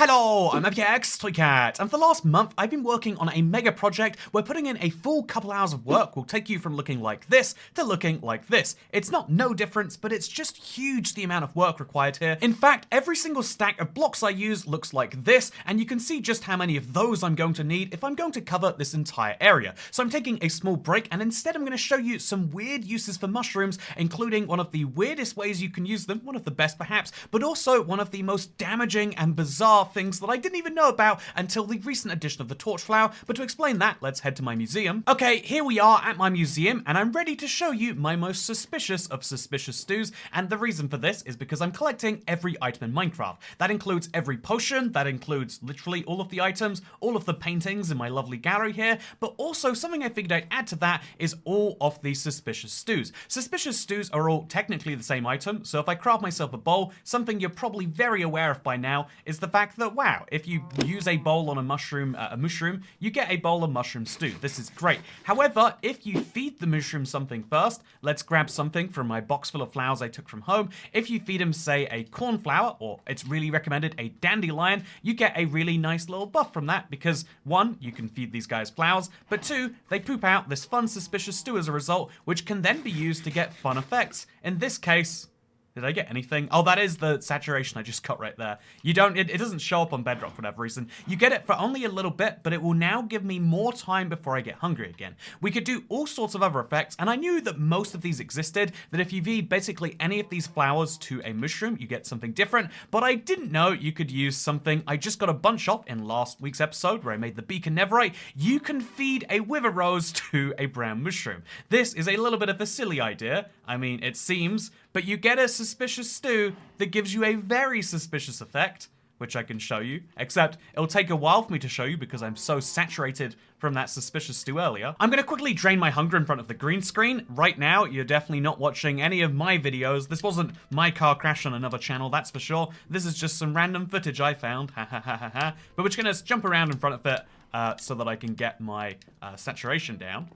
Hello, I'm FKX Toycat, and for the last month I've been working on a mega project where putting in a full couple hours of work will take you from looking like this to looking like this. It's not no difference, but it's just huge the amount of work required here. In fact, every single stack of blocks I use looks like this, and you can see just how many of those I'm going to need if I'm going to cover this entire area. So I'm taking a small break, and instead I'm going to show you some weird uses for mushrooms, including one of the weirdest ways you can use them, one of the best perhaps, but also one of the most damaging and bizarre things that I didn't even know about until the recent edition of the torch flower. But to explain that, let's head to my museum. Okay, here we are at my museum, and I'm ready to show you my most suspicious of suspicious stews, and the reason for this is because I'm collecting every item in Minecraft. That includes every potion, that includes literally all of the items, all of the paintings in my lovely gallery here, but also something I figured I'd add to that is all of the suspicious stews. Suspicious stews are all technically the same item, so if I craft myself a bowl, something you're probably very aware of by now is the fact that, wow, if you use a bowl on a mushroom, you get a bowl of mushroom stew. This is great. However, if you feed the mushroom something first, let's grab something from my box full of flowers I took from home. If you feed him, say, a cornflower, or it's really recommended a dandelion, you get a really nice little buff from that because, one, you can feed these guys flowers, but two, they poop out this fun suspicious stew as a result, which can then be used to get fun effects. In this case, did I get anything? Oh, that is the saturation I just got right there. You don't, it doesn't show up on Bedrock for whatever reason. You get it for only a little bit, but it will now give me more time before I get hungry again. We could do all sorts of other effects, and I knew that most of these existed, that if you feed basically any of these flowers to a mushroom, you get something different, but I didn't know you could use something I just got a bunch of in last week's episode where I made the beacon netherite. You can feed a wither rose to a brown mushroom. This is a little bit of a silly idea. I mean, it seems, but you get a suspicious stew that gives you a very suspicious effect, which I can show you, except it'll take a while for me to show you because I'm so saturated from that suspicious stew earlier. I'm gonna quickly drain my hunger in front of the green screen. Right now, you're definitely not watching any of my videos. This wasn't my car crash on another channel, that's for sure. This is just some random footage I found, ha ha ha ha ha. But we're just gonna jump around in front of it so that I can get my saturation down.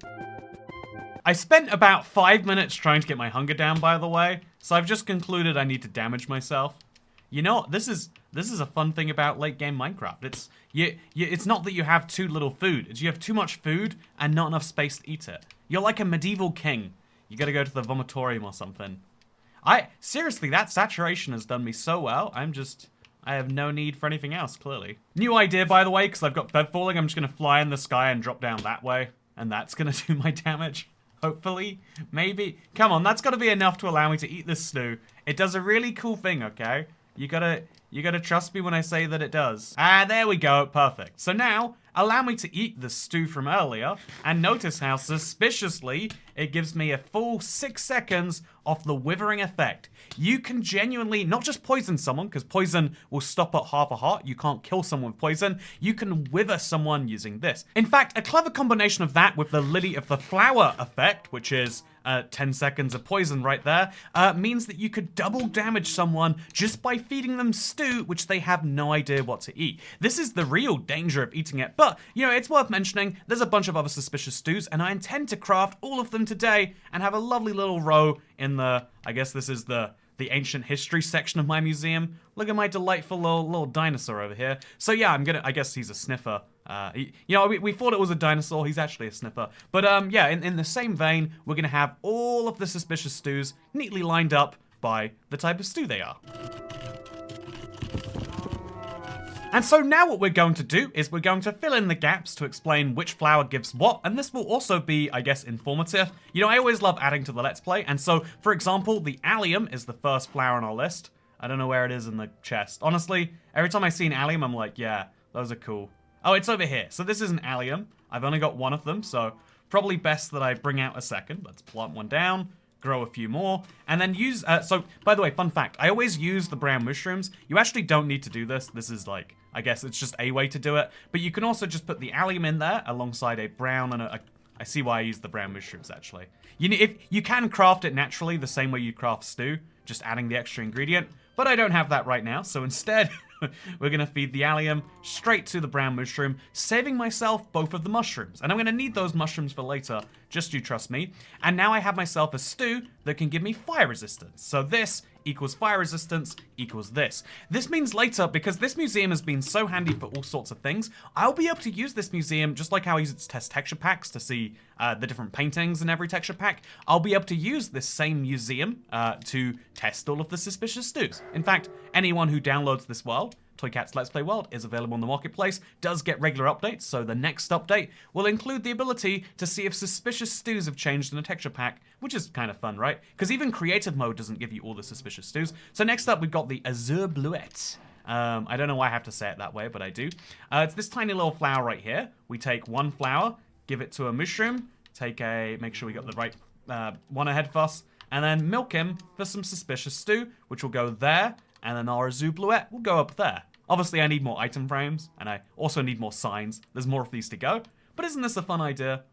I spent about 5 minutes trying to get my hunger down, by the way, so I've just concluded I need to damage myself. You know, this is a fun thing about late game Minecraft. It's not that you have too little food, it's you have too much food and not enough space to eat it. You're like a medieval king. You gotta go to the vomitorium or something. Seriously, that saturation has done me so well, I have no need for anything else, clearly. New idea, by the way, because I've got feather falling, I'm just gonna fly in the sky and drop down that way, and that's gonna do my damage. Hopefully, maybe. Come on, that's gotta be enough to allow me to eat this stew. It does a really cool thing, okay? You gotta trust me when I say that it does. Ah, there we go, perfect. So now, allow me to eat the stew from earlier, and notice how suspiciously it gives me a full 6 seconds of the withering effect. You can genuinely not just poison someone, because poison will stop at half a heart. You can't kill someone with poison. You can wither someone using this. In fact, a clever combination of that with the Lily of the Flower effect, which is 10 seconds of poison right there, means that you could double damage someone just by feeding them stew, which they have no idea what to eat. This is the real danger of eating it, but, you know, it's worth mentioning, there's a bunch of other suspicious stews, and I intend to craft all of them today and have a lovely little row in the, I guess this is the ancient history section of my museum. Look at my delightful little dinosaur over here. So yeah, I guess he's a sniffer. You know, we thought it was a dinosaur, he's actually a sniffer. But yeah, in the same vein, we're gonna have all of the suspicious stews neatly lined up by the type of stew they are. And so now what we're going to do is we're going to fill in the gaps to explain which flower gives what, and this will also be, I guess, informative. You know, I always love adding to the Let's Play, and so, for example, the allium is the first flower on our list. I don't know where it is in the chest. Honestly, every time I see an allium, I'm like, yeah, those are cool. Oh, it's over here. So this is an allium. I've only got one of them, so probably best that I bring out a second. Let's plant one down, grow a few more, and then use, so, by the way, fun fact, I always use the brown mushrooms. You actually don't need to do this. This is like, I guess it's just a way to do it, but you can also just put the allium in there alongside a brown and I see why I use the brown mushrooms, actually. You can craft it naturally the same way you craft stew, just adding the extra ingredient, but I don't have that right now, so instead, we're gonna feed the allium straight to the brown mushroom, saving myself both of the mushrooms. And I'm gonna need those mushrooms for later, just you trust me. And now I have myself a stew that can give me fire resistance. So this equals fire resistance equals this. This means later, because this museum has been so handy for all sorts of things, I'll be able to use this museum just like how I use it to test texture packs to see the different paintings in every texture pack. I'll be able to use this same museum to test all of the suspicious stews. In fact, anyone who downloads this world, Toycat's Let's Play World, is available in the marketplace, does get regular updates, so the next update will include the ability to see if suspicious stews have changed in a texture pack, which is kind of fun, right? Because even creative mode doesn't give you all the suspicious stews. So next up, we've got the Azure Bluette. I don't know why I have to say it that way, but I do. It's this tiny little flower right here. We take one flower, give it to a mushroom, make sure we got the right one ahead first, and then milk him for some suspicious stew, which will go there, and then our Azure Bluette will go up there. Obviously, I need more item frames, and I also need more signs. There's more of these to go. But isn't this a fun idea?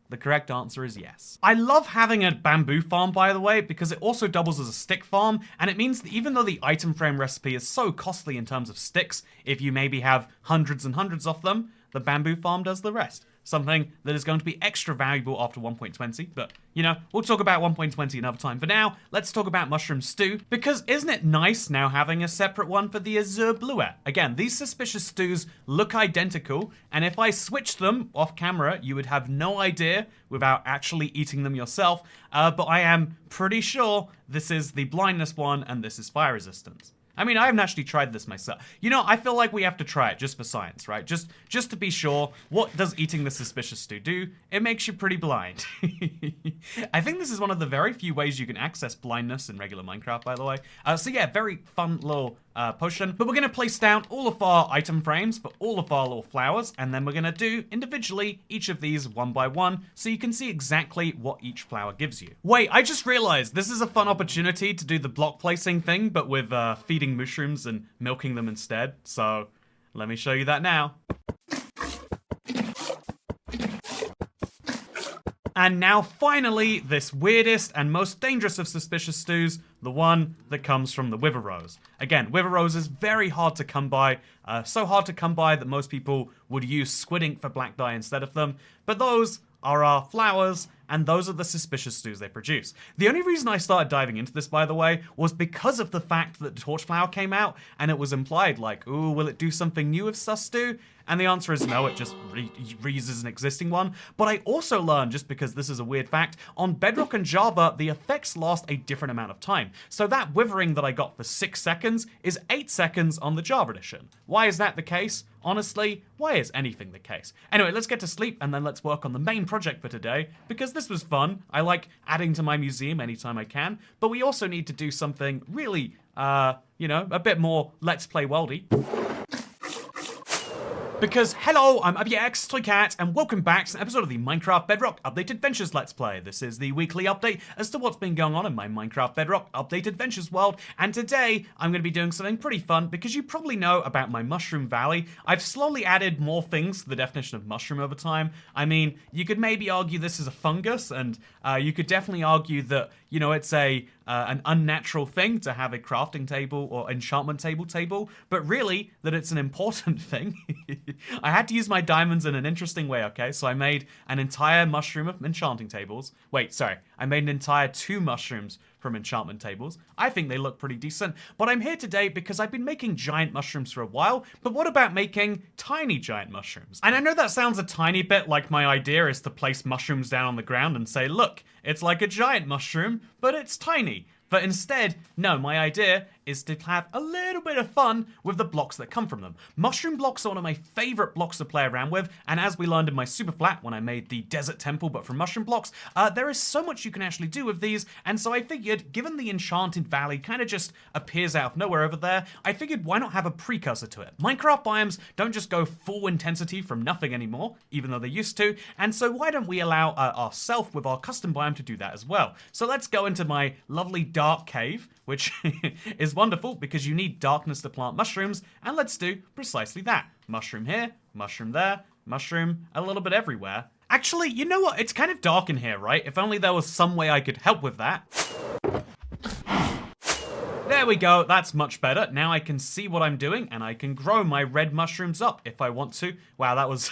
The correct answer is yes. I love having a bamboo farm, by the way, because it also doubles as a stick farm, and it means that even though the item frame recipe is so costly in terms of sticks, if you maybe have hundreds and hundreds of them, the bamboo farm does the rest. Something that is going to be extra valuable after 1.20, but, you know, we'll talk about 1.20 another time. For now, let's talk about mushroom stew, because isn't it nice now having a separate one for the Azure Bluette? Again, these suspicious stews look identical, and if I switched them off camera, you would have no idea without actually eating them yourself, but I am pretty sure this is the blindness one, and this is fire resistance. I mean, I haven't actually tried this myself. You know, I feel like we have to try it just for science, right? Just to be sure. What does eating the suspicious stew do? It makes you pretty blind. I think this is one of the very few ways you can access blindness in regular Minecraft, by the way. So yeah, very fun little potion. But we're going to place down all of our item frames for all of our little flowers, and then we're going to do individually each of these one by one, so you can see exactly what each flower gives you. Wait, I just realized this is a fun opportunity to do the block placing thing, but with feeding mushrooms and milking them instead. So let me show you that now. And now finally, this weirdest and most dangerous of suspicious stews, the one that comes from the Wither Rose. Again, Wither Rose is very hard to come by, so hard to come by that most people would use squid ink for black dye instead of them, but those are our flowers, and those are the suspicious stews they produce. The only reason I started diving into this, by the way, was because of the fact that the Torchflower came out, and it was implied like, ooh, will it do something new with sus stew? And the answer is no, it just reuses an existing one. But I also learned, just because this is a weird fact, on Bedrock and Java, the effects last a different amount of time. So that withering that I got for 6 seconds is 8 seconds on the Java edition. Why is that the case? Honestly, why is anything the case? Anyway, let's get to sleep and then let's work on the main project for today, because this was fun. I like adding to my museum anytime I can, but we also need to do something really, you know, a bit more Let's Play Worldy. Because, hello, I'm ABX Toycat, and welcome back to an episode of the Minecraft Bedrock Update Adventures Let's Play. This is the weekly update as to what's been going on in my Minecraft Bedrock Update Adventures world, and today I'm going to be doing something pretty fun, because you probably know about my Mushroom Valley. I've slowly added more things to the definition of mushroom over time. I mean, you could maybe argue this is a fungus, and you could definitely argue that, you know, it's an unnatural thing to have a crafting table or enchantment table, but really that it's an important thing. I had to use my diamonds in an interesting way, okay? So I made an entire mushroom of enchanting tables. Wait, sorry. I made an entire 2 mushrooms from enchantment tables. I think they look pretty decent, but I'm here today because I've been making giant mushrooms for a while, but what about making tiny giant mushrooms? And I know that sounds a tiny bit like my idea is to place mushrooms down on the ground and say, look, it's like a giant mushroom, but it's tiny. But instead, no, my idea is to have a little bit of fun with the blocks that come from them. Mushroom blocks are one of my favorite blocks to play around with, and as we learned in my super flat when I made the desert temple but from mushroom blocks, there is so much you can actually do with these, and so I figured, given the enchanted valley kind of just appears out of nowhere over there, I figured why not have a precursor to it? Minecraft biomes don't just go full intensity from nothing anymore, even though they used to, and so why don't we allow ourselves with our custom biome to do that as well? So let's go into my lovely dark cave, which is wonderful because you need darkness to plant mushrooms, and let's do precisely that. Mushroom here, mushroom there, mushroom a little bit everywhere. Actually, you know what? It's kind of dark in here, right? If only there was some way I could help with that. There we go, that's much better. Now I can see what I'm doing, and I can grow my red mushrooms up if I want to. Wow, that was...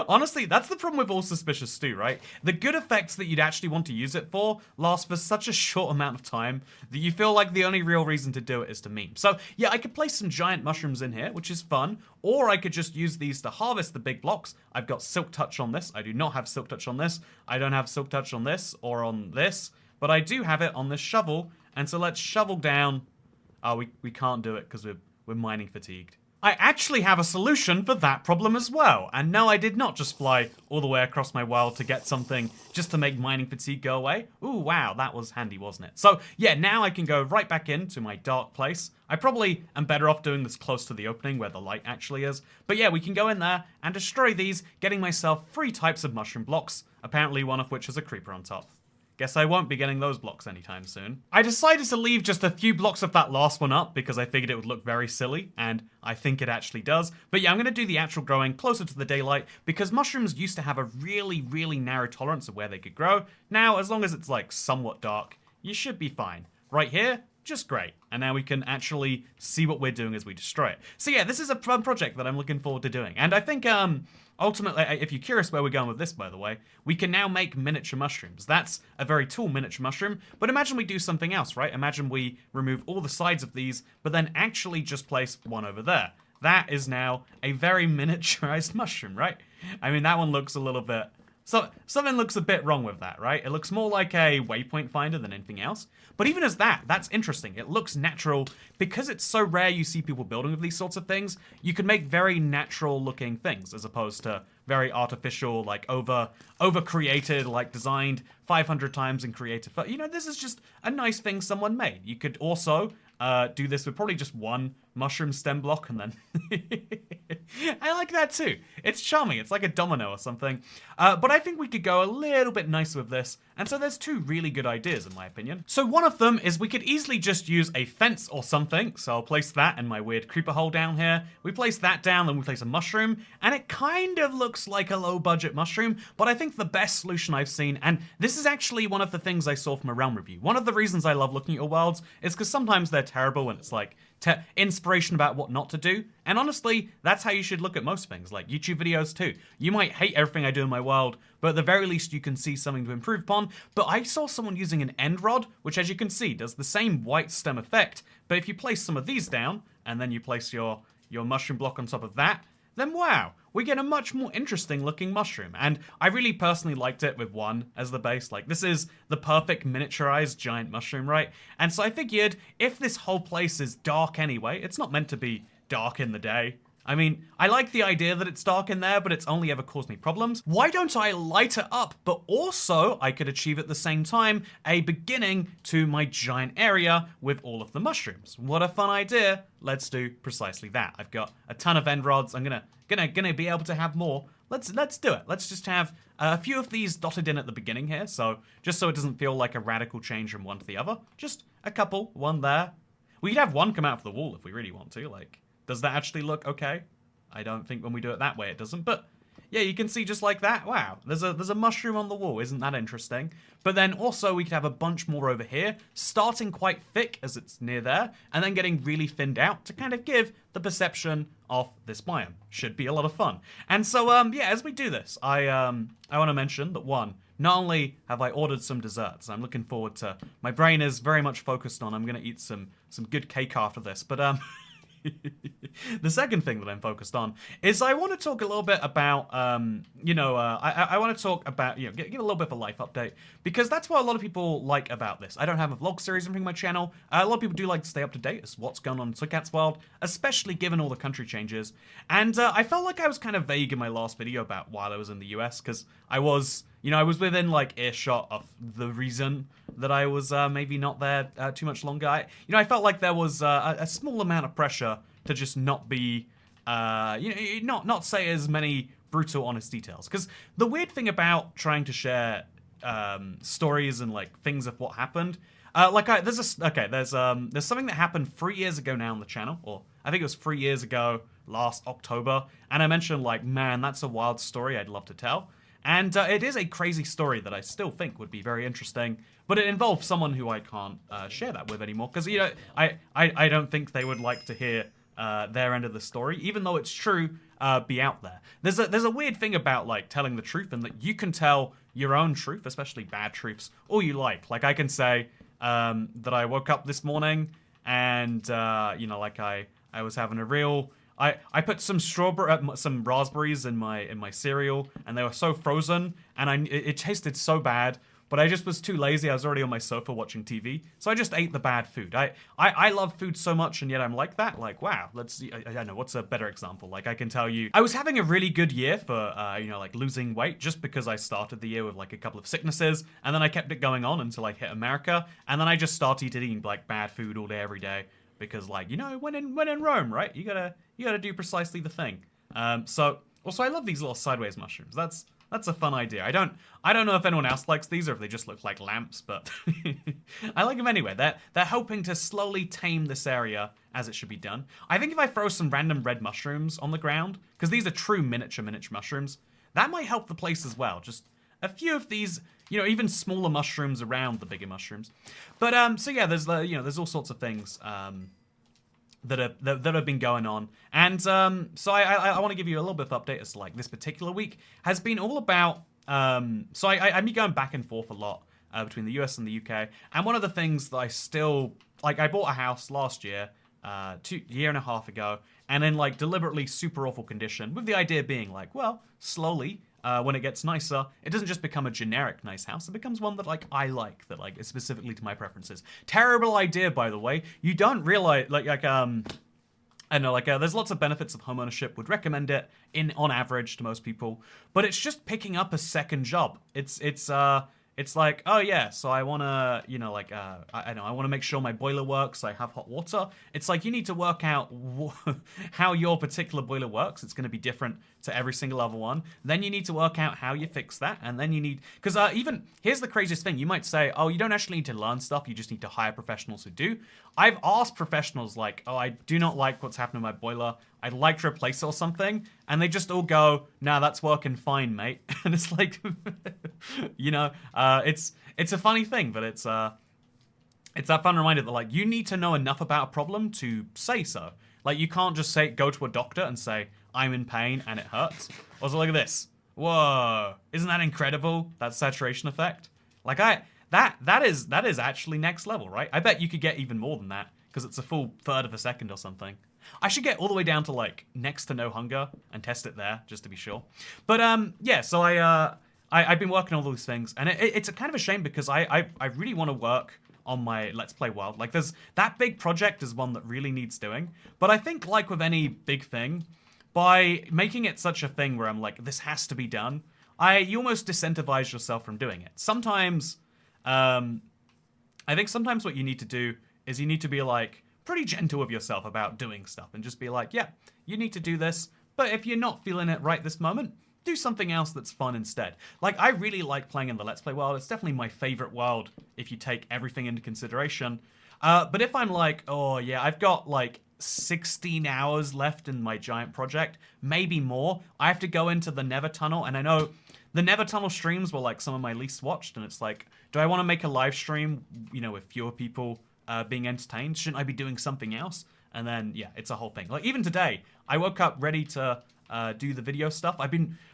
Honestly, that's the problem with all suspicious stew, right? The good effects that you'd actually want to use it for last for such a short amount of time that you feel like the only real reason to do it is to meme. So yeah, I could place some giant mushrooms in here, which is fun, or I could just use these to harvest the big blocks. I've got Silk Touch on this. I do not have Silk Touch on this. I don't have Silk Touch on this or on this, but I do have it on this shovel. And so let's shovel down. Oh, we can't do it because we're mining fatigued. I actually have a solution for that problem as well. And no, I did not just fly all the way across my world to get something just to make mining fatigue go away. Ooh, wow, that was handy, wasn't it? So yeah, now I can go right back into my dark place. I probably am better off doing this close to the opening where the light actually is. But yeah, we can go in there and destroy these, getting myself 3 types of mushroom blocks, apparently one of which has a creeper on top. Guess I won't be getting those blocks anytime soon. I decided to leave just a few blocks of that last one up because I figured it would look very silly, and I think it actually does. But yeah, I'm gonna do the actual growing closer to the daylight because mushrooms used to have a really, really narrow tolerance of where they could grow. Now, as long as it's like somewhat dark, you should be fine. Right here, just great. And now we can actually see what we're doing as we destroy it. So yeah, this is a fun project that I'm looking forward to doing. And I think, ultimately, if you're curious where we're going with this, by the way, we can now make miniature mushrooms. That's a very tall miniature mushroom, but imagine we do something else, right? Imagine we remove all the sides of these, but then actually just place one over there. That is now a very miniaturized mushroom, right? I mean, that one looks a little bit... So, something looks a bit wrong with that, right? It looks more like a waypoint finder than anything else. But even as that's interesting. It looks natural. Because it's so rare you see people building with these sorts of things, you can make very natural looking things as opposed to very artificial, like over-created, like designed 500 times and created. You know, this is just a nice thing someone made. You could also do this with probably just one mushroom stem block and then... I like that too. It's charming. It's like a domino or something. But I think we could go a little bit nicer with this. And so there's 2 really good ideas in my opinion. So one of them is we could easily just use a fence or something. So I'll place that in my weird creeper hole down here. We place that down, then we place a mushroom. And it kind of looks like a low budget mushroom. But I think the best solution I've seen, and this is actually one of the things I saw from a Realm review. One of the reasons I love looking at your worlds is because sometimes they're terrible and it's like inspiration about what not to do. And honestly, that's how you should look at most things, like YouTube videos too. You might hate everything I do in my world, but at the very least you can see something to improve upon. But I saw someone using an end rod, which as you can see does the same white stem effect, but if you place some of these down, and then you place your mushroom block on top of that, then wow, we get a much more interesting looking mushroom. And I really personally liked it with 1 as the base. Like, this is the perfect miniaturized giant mushroom, right? And so I figured if this whole place is dark anyway, it's not meant to be dark in the day. I mean, I like the idea that it's dark in there, but it's only ever caused me problems. Why don't I light it up? But also, I could achieve at the same time a beginning to my giant area with all of the mushrooms. What a fun idea. Let's do precisely that. I've got a ton of end rods. I'm gonna be able to have more. Let's do it. Let's just have a few of these dotted in at the beginning here. So just so it doesn't feel like a radical change from one to the other. Just a couple, one there. We could have one come out of the wall if we really want to, like... Does that actually look okay? I don't think when we do it that way it doesn't, but yeah, you can see just like that. Wow, there's a mushroom on the wall. Isn't that interesting? But then also we could have a bunch more over here, starting quite thick as it's near there, and then getting really thinned out to kind of give the perception of this biome. Should be a lot of fun. And so, yeah, as we do this, I want to mention that 1, not only have I ordered some desserts, I'm looking forward to, my brain is very much focused on, I'm going to eat some good cake after this, but the second thing that I'm focused on is I want to talk a little bit about, I want to talk about, give a little bit of a life update, because that's what a lot of people like about this. I don't have a vlog series or anything on my channel. A lot of people do like to stay up to date as what's going on in Tookat's world, especially given all the country changes. And I felt like I was kind of vague in my last video about while I was in the US, because I was within like earshot of the reason that I was maybe not there too much longer. I felt like there was a small amount of pressure to just not be, not say as many brutal, honest details. Because the weird thing about trying to share stories and like things of what happened, there's something that happened 3 years ago now on the channel, or I think it was 3 years ago, last October, and I mentioned like, man, that's a wild story I'd love to tell. And it is a crazy story that I still think would be very interesting, but it involves someone who I can't share that with anymore, because, I don't think they would like to hear their end of the story, even though it's true, be out there. There's a weird thing about like telling the truth, and that you can tell your own truth, especially bad truths, all you like. Like I can say that I woke up this morning and like I was having a real. I put some some raspberries in my cereal, and they were so frozen, and it tasted so bad. But I just was too lazy. I was already on my sofa watching TV, so I just ate the bad food. I love food so much, and yet I'm like that. Like, wow, let's see. I don't know, what's a better example? Like, I can tell you, I was having a really good year for, like losing weight, just because I started the year with like a couple of sicknesses, and then I kept it going on until I hit America, and then I just started eating like bad food all day, every day, because like, when in Rome, right? You gotta do precisely the thing. So also I love these little sideways mushrooms. That's a fun idea. I don't know if anyone else likes these or if they just look like lamps, but I like them anyway. They're hoping to slowly tame this area as it should be done. I think if I throw some random red mushrooms on the ground, because these are true miniature mushrooms, that might help the place as well. Just a few of these, even smaller mushrooms around the bigger mushrooms. But so yeah, there's all sorts of things that have been going on, and so I want to give you a little bit of update as to like this particular week has been all about. So I've been going back and forth a lot between the US and the UK, and one of the things that I still like, I bought a house last year, year and a half ago, and in like deliberately super awful condition, with the idea being like, well, slowly. When it gets nicer, it doesn't just become a generic nice house. It becomes one that like I like, that like is specifically to my preferences. Terrible idea, by the way. You don't realize like I know like there's lots of benefits of homeownership. Would recommend it on average to most people, but it's just picking up a second job. It's like, oh yeah, so I wanna, I wanna make sure my boiler works, I have hot water. It's like you need to work out how your particular boiler works. It's gonna be different to every single other one. Then you need to work out how you fix that, and then you need, because even, here's the craziest thing, you might say, oh, you don't actually need to learn stuff, you just need to hire professionals who do. I've asked professionals like, oh, I do not like what's happening with my boiler, I'd like to replace it or something, and they just all go, nah, that's working fine, mate. And it's like, it's a funny thing, but it's that fun reminder that like you need to know enough about a problem to say so. Like you can't just go to a doctor and say, I'm in pain and it hurts. Also, look at this. Whoa, isn't that incredible? That saturation effect. Like that is actually next level, right? I bet you could get even more than that because it's a full third of a second or something. I should get all the way down to like next to no hunger and test it there just to be sure. But yeah, so I've been working on all these things, and it's a kind of a shame because I really want to work on my Let's Play world. Like there's that big project is one that really needs doing, but I think like with any big thing, by making it such a thing where I'm like, this has to be done, you almost disincentivize yourself from doing it. Sometimes, I think sometimes what you need to do is you need to be like pretty gentle with yourself about doing stuff and just be like, yeah, you need to do this, but if you're not feeling it right this moment, do something else that's fun instead. Like, I really like playing in the Let's Play world. It's definitely my favorite world if you take everything into consideration. But if I'm like, oh yeah, I've got like 16 hours left in my giant project, maybe more, I have to go into the Nether Tunnel, and I know the Nether Tunnel streams were like some of my least watched, and it's like, do I want to make a live stream, with fewer people being entertained? Shouldn't I be doing something else? And then, yeah, it's a whole thing. Like, even today, I woke up ready to do the video stuff.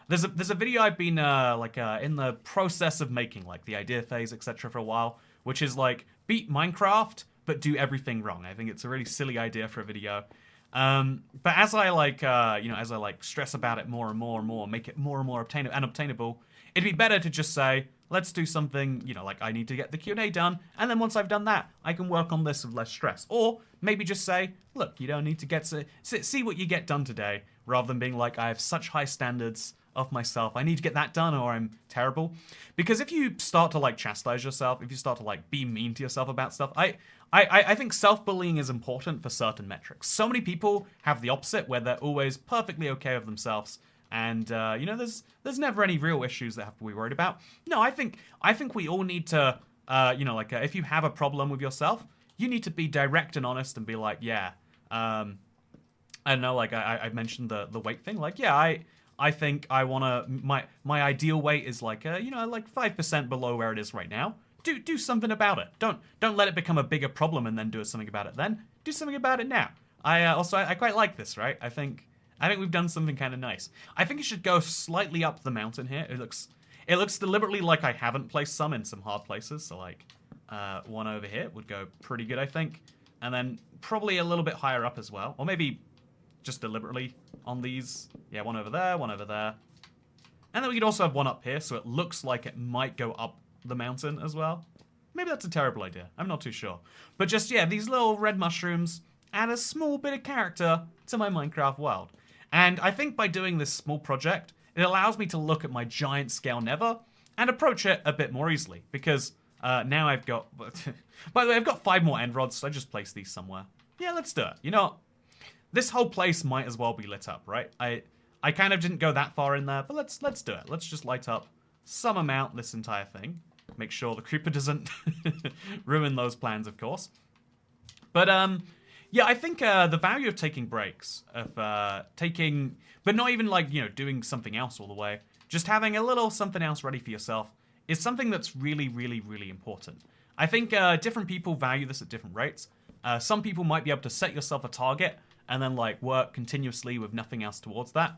There's a video I've been in the process of making, like the idea phase, etc. for a while, which is like beat Minecraft but do everything wrong. I think it's a really silly idea for a video. But as I stress about it more and more and more, make it more and more obtainable, it'd be better to just say, let's do something, like I need to get the Q&A done, and then once I've done that, I can work on this with less stress. Or maybe just say, look, you don't need to see what you get done today, rather than being like, I have such high standards of myself, I need to get that done or I'm terrible. Because if you start to like chastise yourself, if you start to like be mean to yourself about stuff, I think self-bullying is important for certain metrics. So many people have the opposite, where they're always perfectly okay with themselves, and there's never any real issues that have to be worried about. No, I think we all need to, if you have a problem with yourself, you need to be direct and honest and be like, yeah, I don't know, like I mentioned the weight thing, like, yeah, I think I wanna, my ideal weight is like, like 5% below where it is right now. Do something about it. Don't let it become a bigger problem and then do something about it then. Do something about it now. I quite like this, right? I think we've done something kind of nice. I think it should go slightly up the mountain here. It looks deliberately like I haven't placed some in some hard places. So like one over here would go pretty good, I think. And then probably a little bit higher up as well. Or maybe just deliberately on these. Yeah, one over there, one over there. And then we could also have one up here, so it looks like it might go up the mountain as well. Maybe that's a terrible idea. I'm not too sure. But just, yeah, these little red mushrooms add a small bit of character to my Minecraft world. And I think by doing this small project, it allows me to look at my giant scale Nether and approach it a bit more easily. Because now I've got... By the way, I've got 5 more end rods, so I just place these somewhere. Yeah, let's do it. You know, this whole place might as well be lit up, right? I kind of didn't go that far in there, but let's do it. Let's just light up some amount this entire thing. Make sure the creeper doesn't ruin those plans, of course. But yeah, I think the value of taking breaks, of but not even like, you know, doing something else all the way, just having a little something else ready for yourself is something that's really, really, really important. I think different people value this at different rates. Some people might be able to set yourself a target and then like work continuously with nothing else towards that.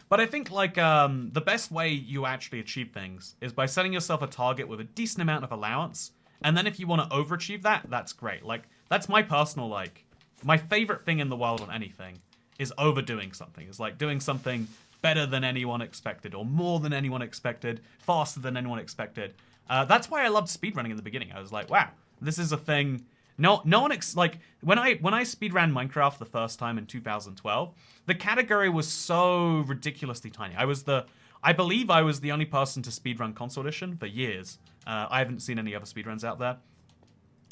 But I think like the best way you actually achieve things is by setting yourself a target with a decent amount of allowance. And then if you want to overachieve that, that's great. Like that's my personal, like, my favorite thing in the world on anything is overdoing something. It's like doing something better than anyone expected, or more than anyone expected, faster than anyone expected. That's why I loved speedrunning in the beginning. I was like, wow, this is a thing. No one like when I speedran Minecraft the first time in 2012, the category was so ridiculously tiny. I believe I was the only person to speedrun Console Edition for years. I haven't seen any other speedruns out there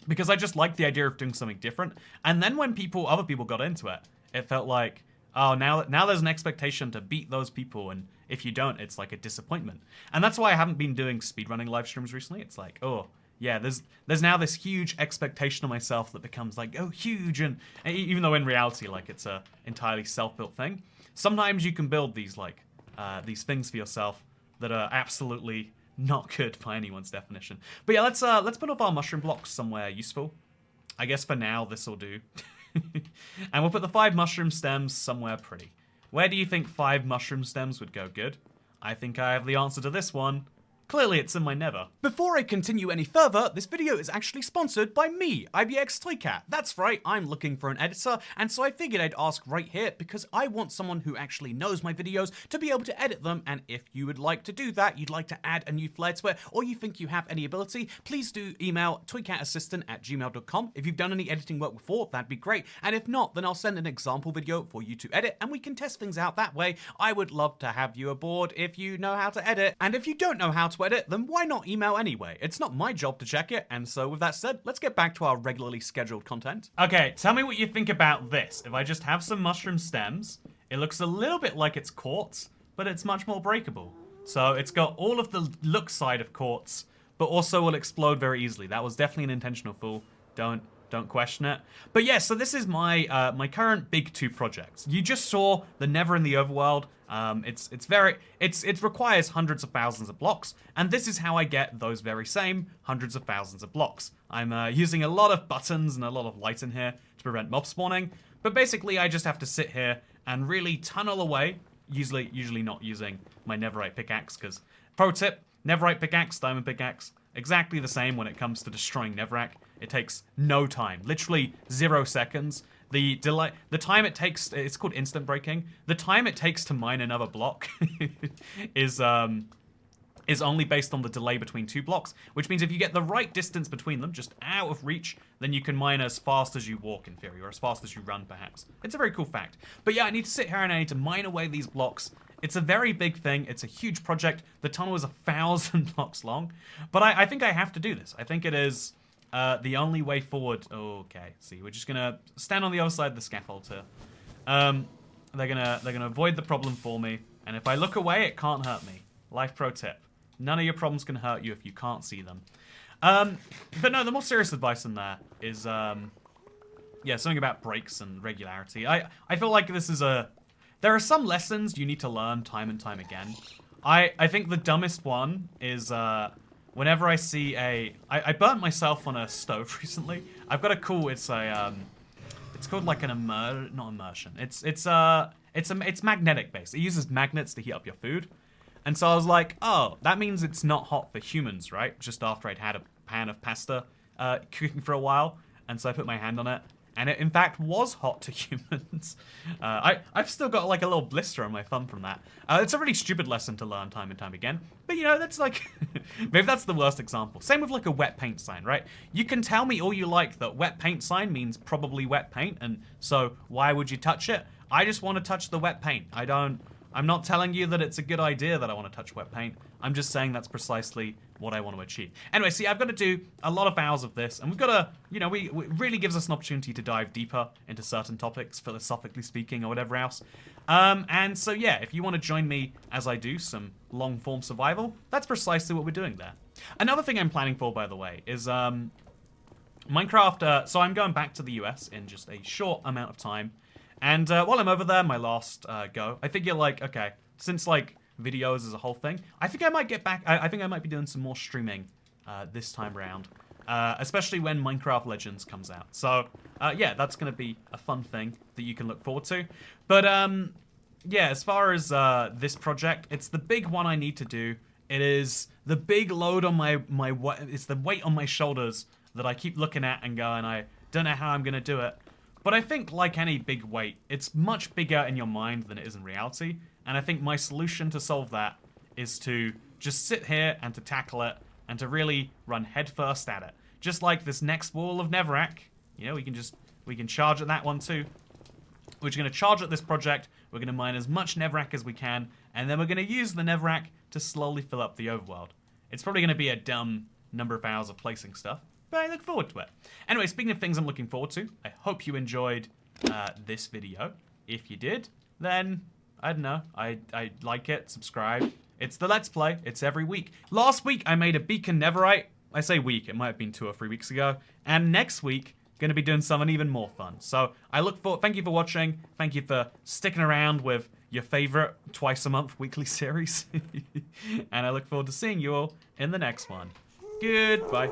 because I just liked the idea of doing something different. And then when other people got into it, it felt like, oh, now there's an expectation to beat those people, and if you don't, it's like a disappointment. And that's why I haven't been doing speedrunning live streams recently. It's like, oh, yeah, there's now this huge expectation of myself that becomes like, oh, huge, and even though in reality, like, it's a entirely self-built thing. Sometimes you can build these like these things for yourself that are absolutely not good by anyone's definition. But yeah, let's put up our mushroom blocks somewhere useful. I guess for now this will do. And we'll put the 5 mushroom stems somewhere pretty. Where do you think 5 mushroom stems would go good? I think I have the answer to this one. Clearly it's in my Nether. Before I continue any further, this video is actually sponsored by me, IBX Toycat. That's right, I'm looking for an editor, and so I figured I'd ask right here because I want someone who actually knows my videos to be able to edit them, and if you would like to do that, you'd like to add a new flair to it, or you think you have any ability, please do email toycatassistant@gmail.com. If you've done any editing work before, that'd be great, and if not, then I'll send an example video for you to edit, and we can test things out that way. I would love to have you aboard if you know how to edit, and if you don't know how to edit, then why not email anyway? It's not my job to check it, and so with that said, let's get back to our regularly scheduled content. Okay, tell me what you think about this. If I just have some mushroom stems, it looks a little bit like it's quartz, but it's much more breakable. So it's got all of the look side of quartz, but also will explode very easily. That was definitely an intentional fool. Don't question it. But yeah, so this is my my current big 2 projects. You just saw the Nether in the overworld. It requires hundreds of thousands of blocks, and this is how I get those very same hundreds of thousands of blocks. I'm using a lot of buttons and a lot of light in here to prevent mob spawning, but basically I just have to sit here and really tunnel away, usually not using my netherite pickaxe, because pro tip, netherite pickaxe, diamond pickaxe, exactly the same when it comes to destroying netherrack. It takes no time, literally 0 seconds. The time it takes, it's called instant breaking. The time it takes to mine another block is only based on the delay between 2 blocks, which means if you get the right distance between them, just out of reach, then you can mine as fast as you walk in theory, or as fast as you run perhaps. It's a very cool fact. But yeah, I need to sit here and I need to mine away these blocks. It's a very big thing. It's a huge project. The tunnel is 1,000 blocks long, but I think I have to do this. I think it is the only way forward. Okay, see, we're just gonna stand on the other side of the scaffold here. They're gonna avoid the problem for me, and if I look away, it can't hurt me. Life pro tip: none of your problems can hurt you if you can't see them. But no, the more serious advice in there is, yeah, something about breaks and regularity. I feel like this is there are some lessons you need to learn time and time again. I think the dumbest one is, whenever I see I burnt myself on a stove recently. I've got a cool, it's It's called like an not immersion. It's magnetic based. It uses magnets to heat up your food. And so I was like, oh, that means it's not hot for humans, right? Just after I'd had a pan of pasta cooking for a while. And so I put my hand on it. And it, in fact, was hot to humans. I've still got like a little blister on my thumb from that. It's a really stupid lesson to learn time and time again. But you know, that's like, maybe that's the worst example. Same with like a wet paint sign, right? You can tell me all you like that wet paint sign means probably wet paint. And so why would you touch it? I just want to touch the wet paint. I'm not telling you that it's a good idea that I want to touch wet paint. I'm just saying that's precisely what I want to achieve. Anyway, see, I've got to do a lot of hours of this, and we've got to, you know, it really gives us an opportunity to dive deeper into certain topics, philosophically speaking, or whatever else. And so, yeah, if you want to join me as I do some long-form survival, that's precisely what we're doing there. Another thing I'm planning for, by the way, is Minecraft. So I'm going back to the US in just a short amount of time. And while I'm over there, my last go, I figure like, okay, since like videos is a whole thing, I think I might get back, I think I might be doing some more streaming this time around, especially when Minecraft Legends comes out. So yeah, that's going to be a fun thing that you can look forward to. But yeah, as far as this project, it's the big one I need to do. It is the big load on it's the weight on my shoulders that I keep looking at and going, I don't know how I'm going to do it. But I think, like any big weight, it's much bigger in your mind than it is in reality. And I think my solution to solve that is to just sit here and to tackle it and to really run headfirst at it. Just like this next wall of Netherrack. You know, we can charge at that one too. We're just going to charge at this project. We're going to mine as much Netherrack as we can. And then we're going to use the Netherrack to slowly fill up the overworld. It's probably going to be a dumb number of hours of placing stuff. But I look forward to it. Anyway, speaking of things I'm looking forward to, I hope you enjoyed this video. If you did, then, I don't know, I like it, subscribe. It's the Let's Play. It's every week. Last week, I made a beacon netherite. I say week, it might have been 2 or 3 weeks ago. And next week, going to be doing something even more fun. So, thank you for watching. Thank you for sticking around with your favorite twice-a-month weekly series. And I look forward to seeing you all in the next one. Goodbye.